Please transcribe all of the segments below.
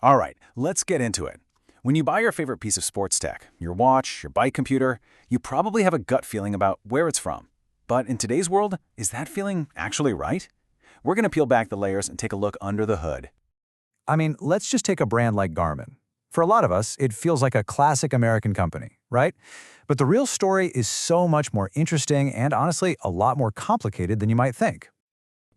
All right, let's get into it. When you buy your favorite piece of sports tech, your watch, your bike computer, you probably have a gut feeling about where it's from. But in today's world, is that feeling actually right? We're going to peel back the layers and take a look under the hood. I mean, let's just take a brand like Garmin. For a lot of us, it feels like a classic American company, right? But the real story is so much more interesting and honestly, a lot more complicated than you might think.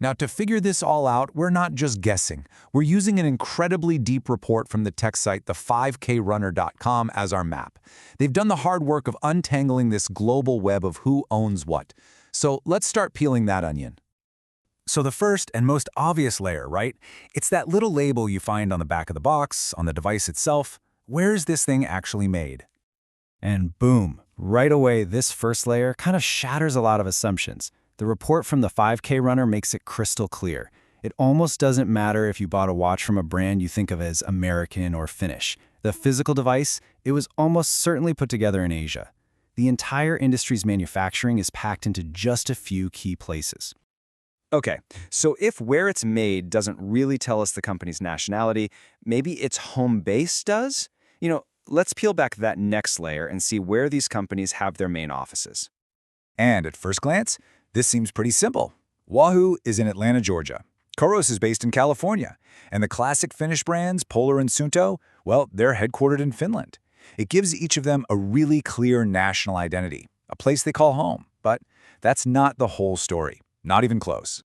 Now, to figure this all out, we're not just guessing. We're using an incredibly deep report from the tech site the5krunner.com as our map. They've done the hard work of untangling this global web of who owns what. So let's start peeling that onion. So the first and most obvious layer, right? It's that little label you find on the back of the box, on the device itself. Where is this thing actually made? And boom, right away, this first layer kind of shatters a lot of assumptions. The report from the 5K runner makes it crystal clear. It almost doesn't matter if you bought a watch from a brand you think of as American or Finnish. The physical device, it was almost certainly put together in Asia. The entire industry's manufacturing is packed into just a few key places. Okay, so if where it's made doesn't really tell us the company's nationality, maybe its home base does? Let's peel back that next layer and see where these companies have their main offices. And at first glance, this seems pretty simple. Wahoo is in Atlanta, Georgia. Koros is based in California. And the classic Finnish brands, Polar and Suunto, well, they're headquartered in Finland. It gives each of them a really clear national identity, a place they call home. But that's not the whole story. Not even close.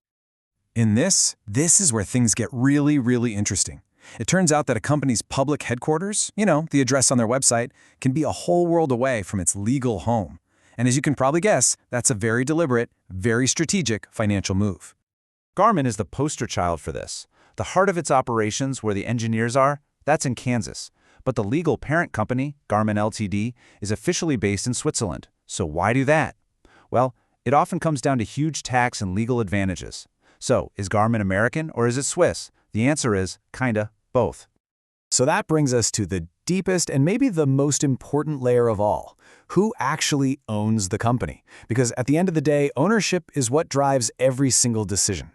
In this is where things get really, really interesting. It turns out that a company's public headquarters, the address on their website, can be a whole world away from its legal home. And as you can probably guess, that's a very deliberate, very strategic financial move. Garmin is the poster child for this. The heart of its operations, where the engineers are, that's in Kansas. But the legal parent company, Garmin Ltd., is officially based in Switzerland. So why do that? Well, it often comes down to huge tax and legal advantages. So, is Garmin American or is it Swiss? The answer is, kinda, both. So that brings us to the deepest and maybe the most important layer of all. Who actually owns the company? Because at the end of the day, ownership is what drives every single decision.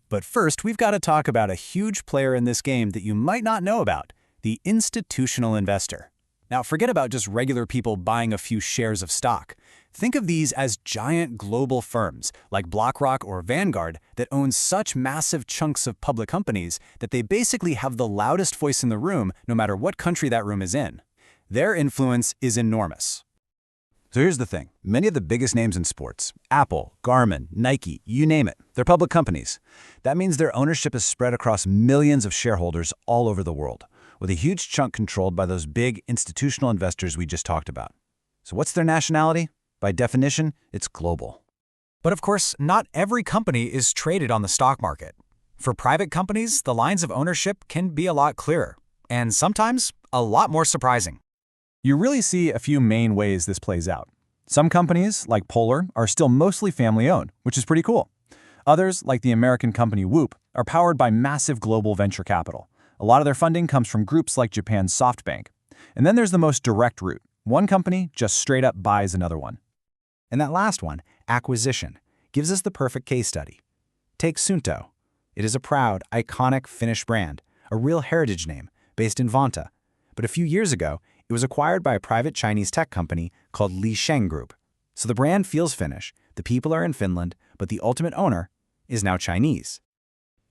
But first, we've got to talk about a huge player in this game that you might not know about, the institutional investor. Now, forget about just regular people buying a few shares of stock. Think of these as giant global firms like BlackRock or Vanguard that own such massive chunks of public companies that they basically have the loudest voice in the room no matter what country that room is in. Their influence is enormous. So here's the thing. Many of the biggest names in sports, Apple, Garmin, Nike, you name it, they're public companies. That means their ownership is spread across millions of shareholders all over the world, with a huge chunk controlled by those big institutional investors we just talked about. So what's their nationality? By definition, it's global. But of course, not every company is traded on the stock market. For private companies, the lines of ownership can be a lot clearer, and sometimes a lot more surprising. You really see a few main ways this plays out. Some companies, like Polar, are still mostly family-owned, which is pretty cool. Others, like the American company Whoop, are powered by massive global venture capital. A lot of their funding comes from groups like Japan's SoftBank. And then there's the most direct route. One company just straight up buys another one. And that last one, acquisition, gives us the perfect case study. Take Suunto. It is a proud, iconic Finnish brand, a real heritage name, based in Vantaa. But a few years ago, it was acquired by a private Chinese tech company called Li Sheng Group. So the brand feels Finnish, the people are in Finland, but the ultimate owner is now Chinese.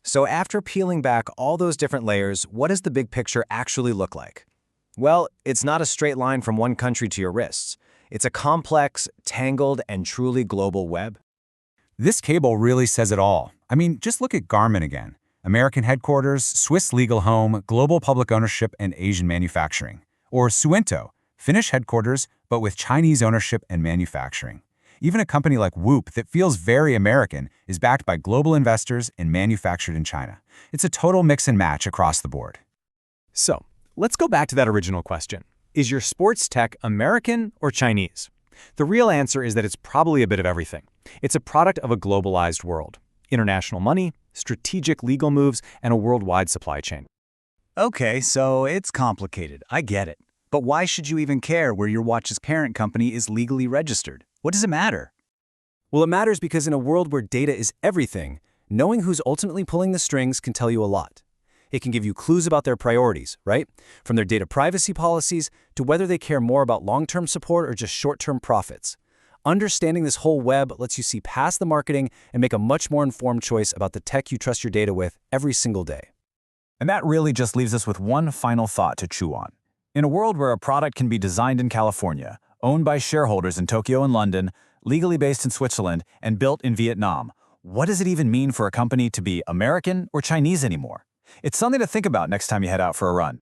So after peeling back all those different layers, what does the big picture actually look like? Well, it's not a straight line from one country to your wrists. It's a complex, tangled, and truly global web. This cable really says it all. I mean, just look at Garmin again. American headquarters, Swiss legal home, global public ownership, and Asian manufacturing. Or Suunto, Finnish headquarters, but with Chinese ownership and manufacturing. Even a company like Whoop that feels very American is backed by global investors and manufactured in China. It's a total mix and match across the board. So, let's go back to that original question. Is your sports tech American or Chinese? The real answer is that it's probably a bit of everything. It's a product of a globalized world. International money, strategic legal moves, and a worldwide supply chain. Okay, so it's complicated. I get it. But why should you even care where your watch's parent company is legally registered? What does it matter? Well, it matters because in a world where data is everything, knowing who's ultimately pulling the strings can tell you a lot. It can give you clues about their priorities, right? From their data privacy policies to whether they care more about long-term support or just short-term profits. Understanding this whole web lets you see past the marketing and make a much more informed choice about the tech you trust your data with every single day. And that really just leaves us with one final thought to chew on. In a world where a product can be designed in California, owned by shareholders in Tokyo and London, legally based in Switzerland, and built in Vietnam, what does it even mean for a company to be American or Chinese anymore? It's something to think about next time you head out for a run.